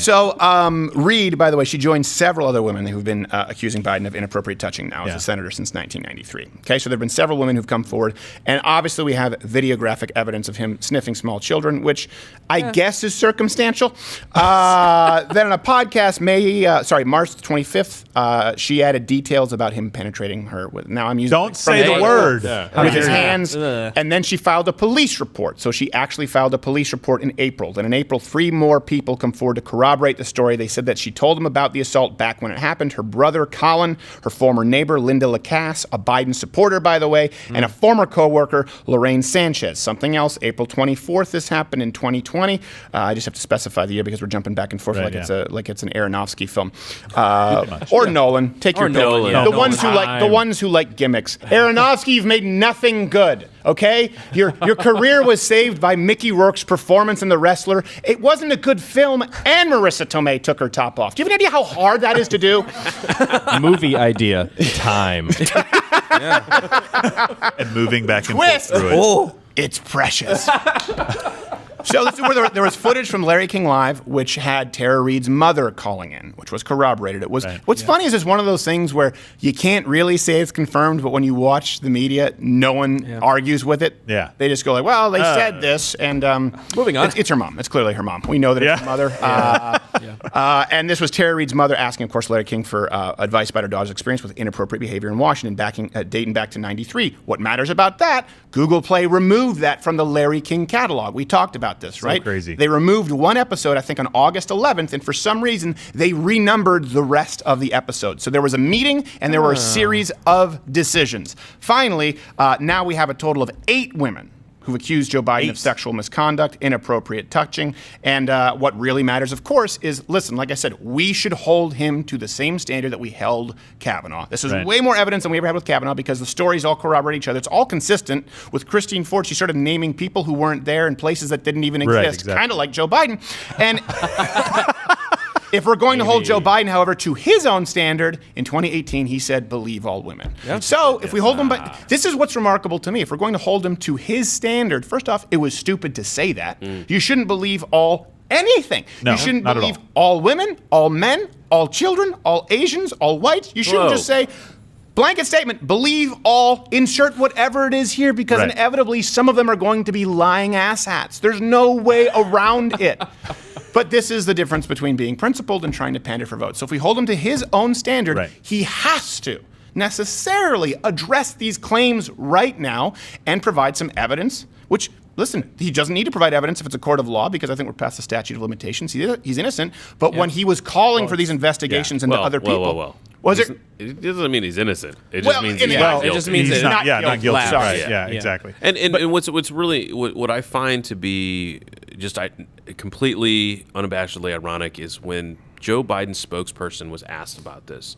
So Reed, by the way, she joined several other women who've been accusing Biden of inappropriate touching now as a senator since 1993. Okay, so there have been several women who've come forward, and obviously we have videographic evidence of him sniffing small children, which I guess is circumstantial. Then on a podcast, March 25th, she added details about him penetrating her with. Now I'm using. Don't say the word. With his hands, and then she filed a police report. So she actually filed a police report in April. Then in April, 3 more people come forward to corroborate the story. They said that she told them about the assault back when it happened. Her brother, Colin, her former neighbor, Linda Lacasse, a Biden supporter, by the way, and a former co-worker, Lorraine Sanchez. Something else, April 24th, this happened in 2020. I just have to specify the year because we're jumping back and forth like it's an Aronofsky film. Or Nolan. Take your pick. The ones who like gimmicks. Aronofsky, you've made nothing good. Okay? Your career was saved by Mickey Rourke's performance in The Wrestler. It wasn't a good film, and Marissa Tomei took her top off. Do you have any idea how hard that is to do? Movie idea. Time. And moving back and forth through it. Oh, it's precious. So this is where there was footage from Larry King Live, which had Tara Reid's mother calling in, which was corroborated. It was what's funny is it's one of those things where you can't really say it's confirmed, but when you watch the media, no one argues with it. Yeah. They just go like, well, they said this, and moving on. It's her mom. It's clearly her mom. We know that it's her mother. And this was Tara Reid's mother asking, of course, Larry King for advice about her daughter's experience with inappropriate behavior in Washington, dating back to '93. What matters about that? Google Play removed that from the Larry King catalog. We talked about this, right? So crazy. They removed one episode, I think, on August 11th, and for some reason, they renumbered the rest of the episode. So there was a meeting, and there were a series of decisions. Finally, now we have a total of 8 women who've accused Joe Biden of sexual misconduct, inappropriate touching, and what really matters, of course, is, listen, like I said, we should hold him to the same standard that we held Kavanaugh. This is way more evidence than we ever had with Kavanaugh because the stories all corroborate each other. It's all consistent. With Christine Ford, she started naming people who weren't there in places that didn't even exist, kind of like Joe Biden. And if we're going to hold Joe Biden, however, to his own standard, in 2018, he said, believe all women. So if we hold him, this is what's remarkable to me. If we're going to hold him to his standard, first off, it was stupid to say that. You shouldn't believe anything. No, you shouldn't not believe at all women, all men, all children, all Asians, all whites. You shouldn't just say, blanket statement, believe all, insert whatever it is here, because inevitably some of them are going to be lying asshats. There's no way around it. But this is the difference between being principled and trying to pander for votes. So if we hold him to his own standard, he has to necessarily address these claims right now and provide some evidence, which, listen, he doesn't need to provide evidence if it's a court of law because I think we're past the statute of limitations. He's innocent. But when he was calling for these investigations into other people... It doesn't mean he's innocent. It just means he's not guilty. It just means he's not guilty. Sorry. Exactly. And what's really what I find to be just completely unabashedly ironic is when Joe Biden's spokesperson was asked about this,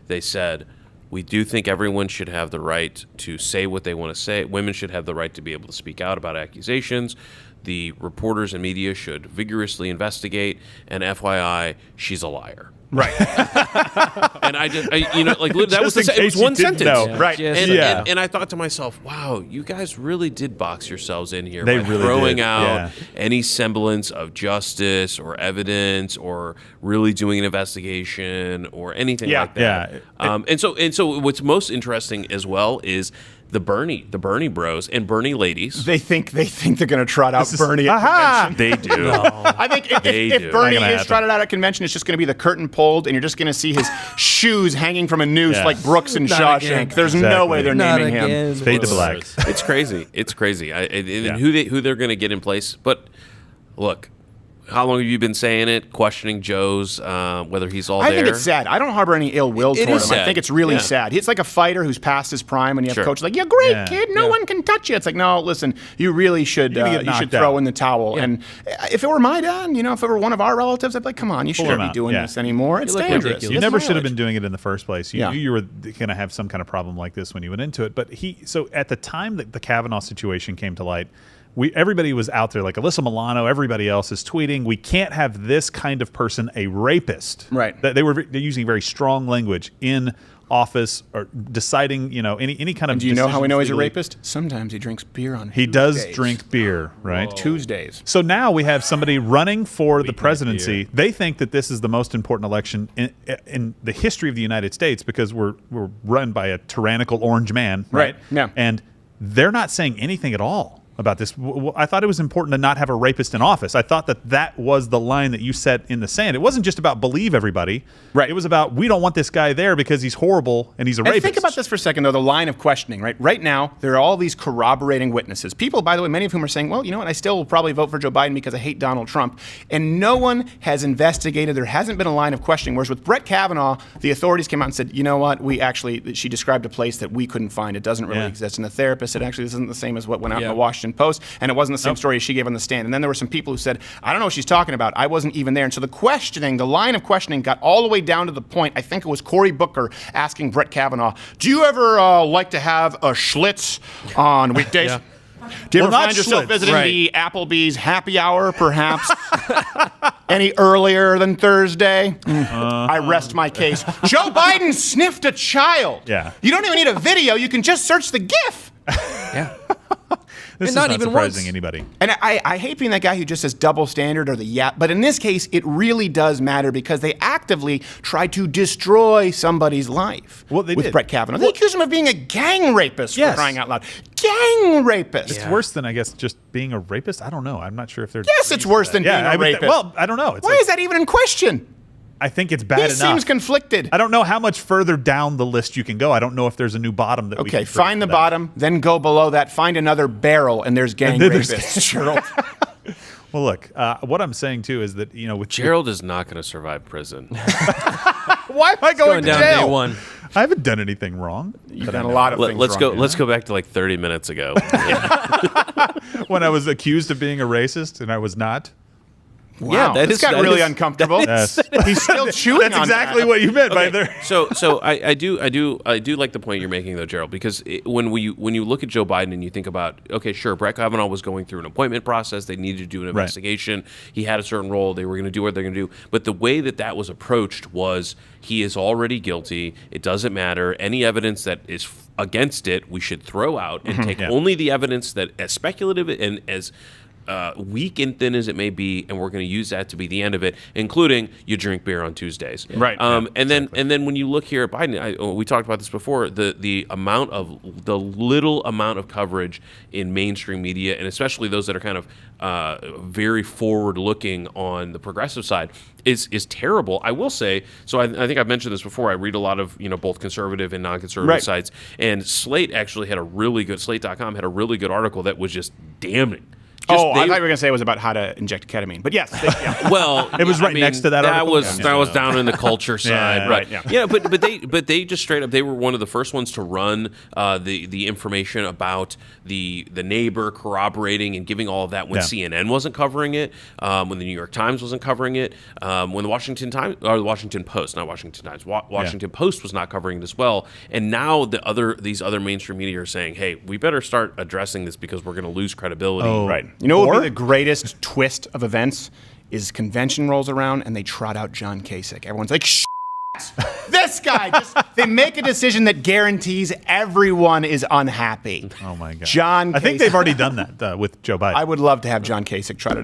they said, we do think everyone should have the right to say what they want to say. Women should have the right to be able to speak out about accusations. The reporters and media should vigorously investigate. And FYI, she's a liar. Right. And that was it was one sentence. Right. And I thought to myself, wow, you guys really did box yourselves in here by throwing out any semblance of justice or evidence or really doing an investigation or anything like that. And so what's most interesting as well is the Bernie bros and Bernie ladies. They think they're going to trot out Bernie at convention. They do. I think if Bernie is trotted out at convention, it's just going to be the curtain pulled, and you're just going to see his shoes hanging from a noose like Brooks and Shawshank. There's no way they're naming him. Fade to black. It's crazy. It's crazy. And who they're going to get in place. But look, how long have you been saying it, questioning Joe's, whether he's all there? I think it's sad. I don't harbor any ill will toward him. Sad. I think it's really sad. It's like a fighter who's past his prime, and you have coaches like, "You're great, kid. No one can touch you." It's like, no, listen, you really should. You should throw in the towel. And if it were my dad, if it were one of our relatives, I'd be like, "Come on, you shouldn't be doing this anymore. It's dangerous." You never should have been doing it in the first place. You knew you were going to have some kind of problem like this when you went into it. But so at the time that the Kavanaugh situation came to light, everybody was out there, like Alyssa Milano, everybody else is tweeting, we can't have this kind of person, a rapist. Right. They're using very strong language in office or deciding, any kind of. Do you know how we know he's a legally. rapist? Sometimes he drinks beer on He does drink beer, right? Tuesdays. So now we have somebody running for the presidency. They think that this is the most important election in the history of the United States because we're run by a tyrannical orange man, right? Yeah. And they're not saying anything at all about this. I thought it was important to not have a rapist in office. I thought that was the line that you set in the sand. It wasn't just about believe everybody. Right. It was about we don't want this guy there because he's horrible and he's a rapist. Think about this for a second, though, the line of questioning, right? Right now, there are all these corroborating witnesses. People, by the way, many of whom are saying, well, you know what, I still will probably vote for Joe Biden because I hate Donald Trump. And no one has investigated. There hasn't been a line of questioning. Whereas with Brett Kavanaugh, the authorities came out and said, you know what, she described a place that we couldn't find. It doesn't really exist. And the therapist said, actually, this isn't the same as what went out in the Washington Post. And it wasn't the same story as she gave on the stand. And then there were some people who said, I don't know what she's talking about. I wasn't even there. And so the line of questioning got all the way down to the point, I think it was Cory Booker asking Brett Kavanaugh, do you ever like to have a Schlitz on weekdays? Yeah. Do you ever not find yourself Schlitz. visiting the Applebee's happy hour, perhaps? Any earlier than Thursday? I rest my case. Joe Biden sniffed a child. Yeah. You don't even need a video. You can just search the GIF. Yeah. This is not not even surprising once. anybody. And I hate being that guy who just says double standard or the yap, but in this case, it really does matter because they actively tried to destroy somebody's life Well, they with did. Brett Kavanaugh. They accused him of being a gang rapist for crying out loud. Gang rapist. It's worse than, I guess, just being a rapist. I don't know. I'm not sure if they're. Yes, it's worse than being a rapist. Well, I don't know. It's Why like- is that even in question? I think it's bad He enough. seems conflicted. I don't know how much further down the list you can go. I don't know if there's a new bottom that we Okay, can find the for that. bottom, then go below that, find another barrel, and there's gang then there's- rapists. Gerald. Well, look, what I'm saying too is that with Gerald is not going to survive prison. why am I going Going to down jail? day one. I haven't done anything wrong. You've done a lot of things Let's wrong go. here. Let's go back to like 30 minutes ago. When I was accused of being a racist and I was not. Wow, that this is- got that really is- uncomfortable. Yes. He's still chewing That's on exactly that. what you meant by there. So I do like the point you're making though, Gerald, because when you look at Joe Biden and you think about, okay, sure, Brett Kavanaugh was going through an appointment process. They needed to do an investigation. He had a certain role. They were going to do what they're going to do. But the way that was approached was he is already guilty. It doesn't matter. Any evidence that is against it, we should throw out and take only the evidence that as speculative and as weak and thin as it may be, and we're going to use that to be the end of it, including you drink beer on Tuesdays. Right. And then when you look here at Biden, we talked about this before, the little amount of coverage in mainstream media, and especially those that are kind of very forward looking on the progressive side, is terrible. I will say, so I think I've mentioned this before, I read a lot of both conservative and non-conservative sites, and Slate actually had a really good, Slate.com had a really good article that was just damning. I thought you were going to say it was about how to inject ketamine. But yes. Well, It was right next to that article? That was down in the culture side, right? yeah. Yeah, but they just straight up, they were one of the first ones to run the information about the neighbor corroborating and giving all of that when CNN wasn't covering it, when the New York Times wasn't covering it, when the Washington Times or the Washington Post, not Washington Times, Washington Post was not covering it as well. And now these other mainstream media are saying, hey, we better start addressing this because we're going to lose credibility. Oh. Right. You know what would be the greatest twist of events is convention rolls around and they trot out John Kasich. Everyone's like, shh. This guy, they make a decision that guarantees everyone is unhappy. Oh my God. John Kasich. I think they've already done that with Joe Biden. I would love to have John Kasich trot it out.